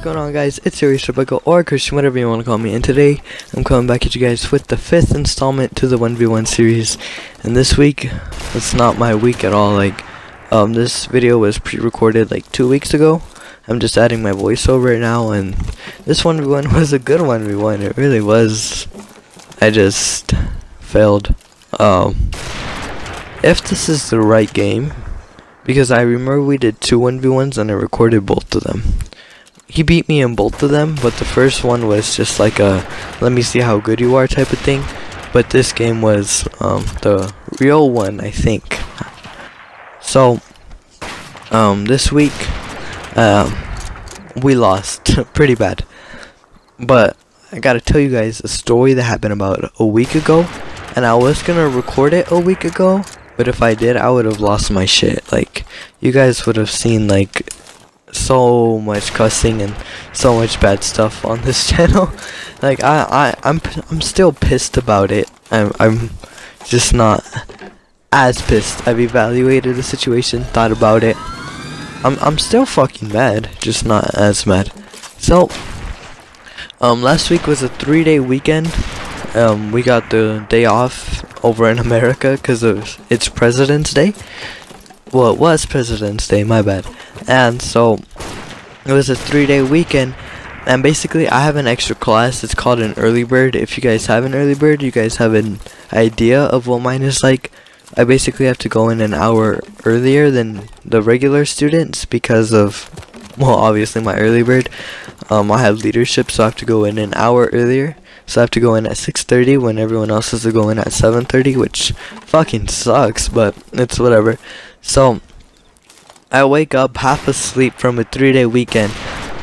going on, guys? It's your Buckle or Christian, whatever you want to call me, and today I'm coming back at you guys with the 5th installment to the 1v1 series. And this week, it's not my week at all. This video was pre-recorded like 2 weeks ago. I'm just adding my voiceover right now, and this 1v1 was a good 1v1. It really was. I just failed. If this is the right game, because I remember we did 2 1v1s and I recorded both of them. He beat me in both of them, but the first one was just like a let me see how good you are type of thing. But this game was the real one, I think. So this week we lost pretty bad. But I gotta tell you guys a story that happened about a week ago, and I was gonna record it a week ago, but if I did, I would have lost my shit. Like, you guys would have seen like so much cussing and so much bad stuff on this channel. Like, I'm still pissed about it. I'm just not as pissed. I've evaluated the situation, thought about it. I'm still fucking mad, just not as mad. So last week was a 3-day weekend. We got the day off over in America because it's President's Day. Well, it was President's Day, my bad. And so it was a 3-day weekend, and basically I have an extra class. It's called an early bird. If you guys have an early bird, you guys have an idea of what mine is like. I basically have to go in an hour earlier than the regular students because of, well, obviously my early bird. I have leadership, so I have to go in an hour earlier. So I have to go in at 6:30 when everyone else has to go in at 7:30, which fucking sucks, but it's whatever. So I wake up half asleep from a 3-day weekend,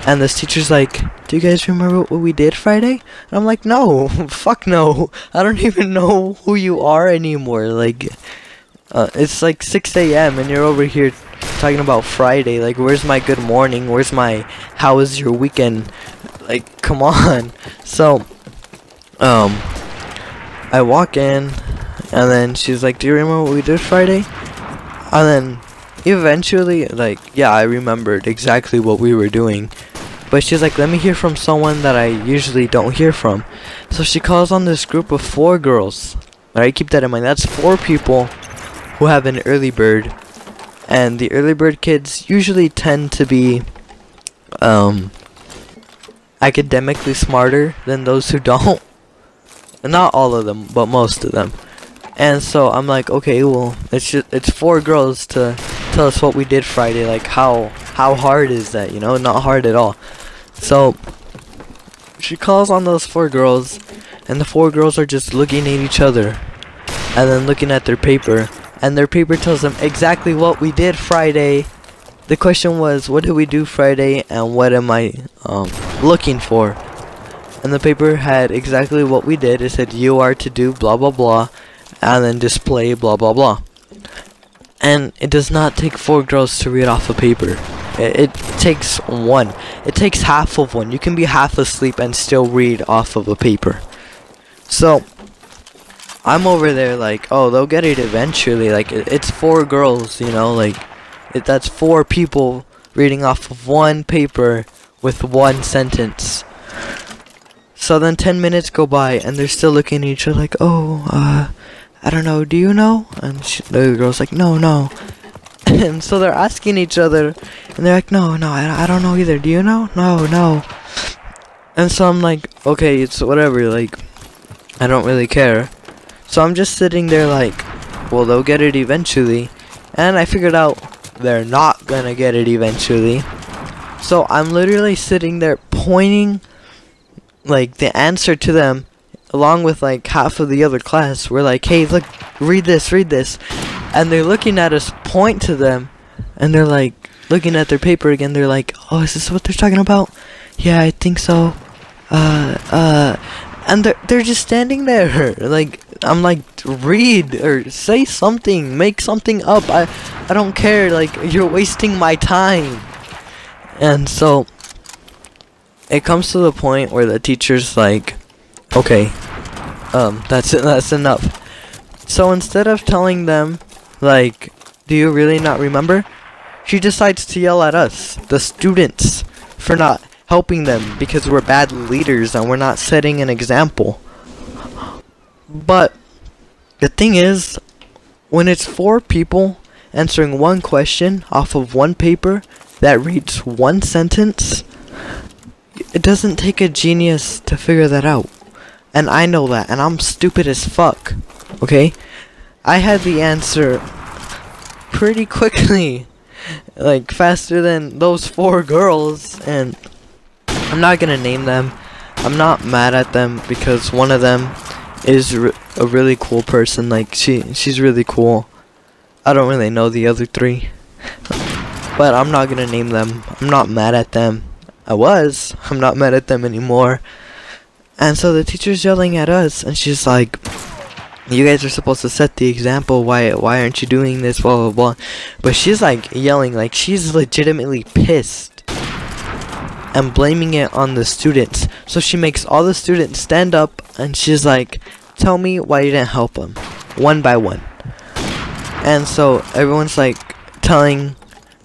and this teacher's like, "Do you guys remember what we did Friday?" And I'm like, "No, fuck no. I don't even know who you are anymore." Like, it's like 6 a.m. and you're over here talking about Friday. Like, where's my good morning? Where's my how was your weekend? Like, come on. So I walk in, and then she's like, "Do you remember what we did Friday?" And then eventually, like, yeah, I remembered exactly what we were doing. But she's like, "Let me hear from someone that I usually don't hear from." So she calls on this group of 4 girls. Alright, keep that in mind. That's 4 people who have an early bird. And the early bird kids usually tend to be academically smarter than those who don't. Not all of them, but most of them. And so I'm like, okay, well, it's 4 girls to tell us what we did Friday. Like, how hard is that? You know, not hard at all. So she calls on those 4 girls, and the 4 girls are just looking at each other and then looking at their paper, and their paper tells them exactly what we did Friday. The question was, what did we do Friday, and what am I looking for? And the paper had exactly what we did. It said, "You are to do blah blah blah, and then display blah blah blah." And it does not take 4 girls to read off a paper. It takes one. It takes half of one. You can be half asleep and still read off of a paper. So I'm over there like, oh, they'll get it eventually. Like, it's 4 girls, you know, like that's 4 people reading off of one paper with one sentence. So then 10 minutes go by, and they're still looking at each other like, "Oh, I don't know, do you know?" And the girl's like, "No, no." And so they're asking each other, and they're like, "No, no, I don't know either. Do you know?" "No, no." And so I'm like, okay, it's whatever, like, I don't really care. So I'm just sitting there like, well, they'll get it eventually. And I figured out they're not gonna get it eventually. So I'm literally sitting there pointing like the answer to them, along with like half of the other class. We're like, "Hey, look, read this, read this." And they're looking at us, point to them, and they're like looking at their paper again. They're like, "Oh, is this what they're talking about?" "Yeah, I think so." And they're just standing there. Like, I'm like, read or say something, make something up. I don't care. Like, you're wasting my time. And so it comes to the point where the teacher's like, "Okay, that's it, that's enough." So instead of telling them, like, "Do you really not remember?" she decides to yell at us, the students, for not helping them because we're bad leaders and we're not setting an example. But the thing is, when it's 4 people answering one question off of one paper that reads one sentence, it doesn't take a genius to figure that out. And I know that, and I'm stupid as fuck, okay? I had the answer pretty quickly, like faster than those 4 girls, and I'm not gonna name them. I'm not mad at them because one of them is a really cool person. Like she's really cool. I don't really know the other 3, but I'm not gonna name them. I'm not mad at them. I'm not mad at them anymore. And so the teacher's yelling at us, and she's like, you guys are supposed to set the example, why aren't you doing this, blah blah blah. But she's like yelling, like she's legitimately pissed and blaming it on the students. So she makes all the students stand up, and she's like, tell me why you didn't help them, one by one. And so everyone's like telling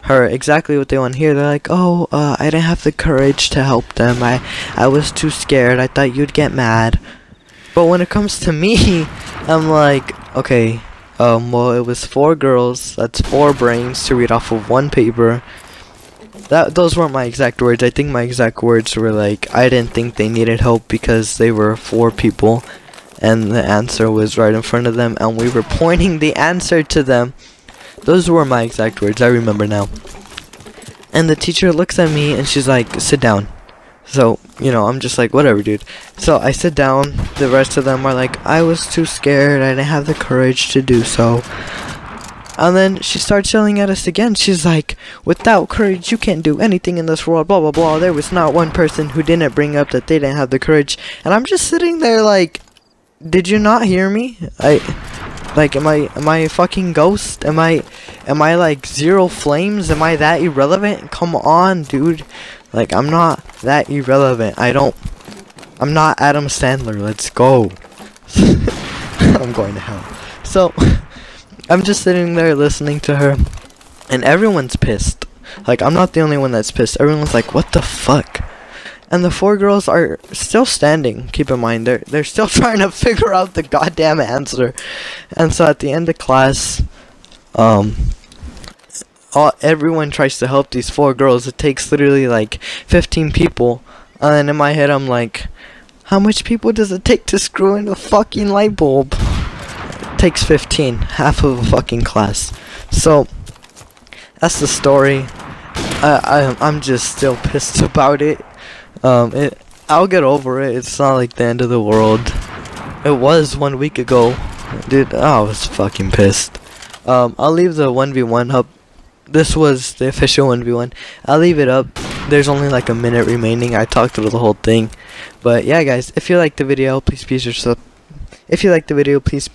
her exactly what they want to hear. They're like, oh, I didn't have the courage to help them, I was too scared, I thought you'd get mad. But when it comes to me, I'm like, okay, well, it was 4 girls, that's 4 brains to read off of one paper. Those weren't my exact words. I think my exact words were like, I didn't think they needed help because they were 4 people and the answer was right in front of them and we were pointing the answer to them. Those were my exact words, I remember now. And the teacher looks at me and she's like, sit down. So, you know, I'm just like, whatever, dude. So I sit down. The rest of them are like, I was too scared, I didn't have the courage to do so. And then she starts yelling at us again. She's like, without courage you can't do anything in this world, blah blah blah. There was not one person who didn't bring up that they didn't have the courage. And I'm just sitting there like, did you not hear me? Am I a fucking ghost? Am I like Zero Flames? Am I that irrelevant? Come on, dude. Like, I'm not that irrelevant. I'm not Adam Sandler. Let's go. I'm going to hell. So, I'm just sitting there listening to her, and everyone's pissed. Like, I'm not the only one that's pissed. Everyone's like, what the fuck? And the 4 girls are still standing. Keep in mind, they're still trying to figure out the goddamn answer. And so at the end of class, everyone tries to help these 4 girls. It takes literally like 15 people. And then in my head, I'm like, how much people does it take to screw in a fucking light bulb? It takes 15, half of a fucking class. So that's the story. I'm just still pissed about it. I'll get over it. It's not like the end of the world. It was 1 week ago. Dude, I was fucking pissed. I'll leave the 1v1 up. This was the official 1v1. I'll leave it up. There's only like a minute remaining. I talked through the whole thing. But yeah, guys, if you liked the video, please be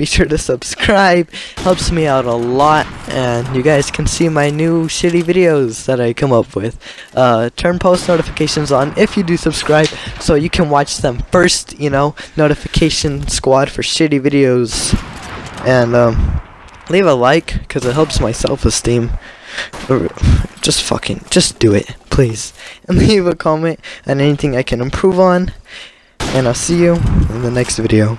sure to subscribe. Helps me out a lot, and you guys can see my new shitty videos that I come up with. Turn post notifications on if you do subscribe, so you can watch them first. You know, notification squad for shitty videos. And leave a like, because it helps my self-esteem. Just do it, please. And leave a comment on anything I can improve on. And I'll see you in the next video.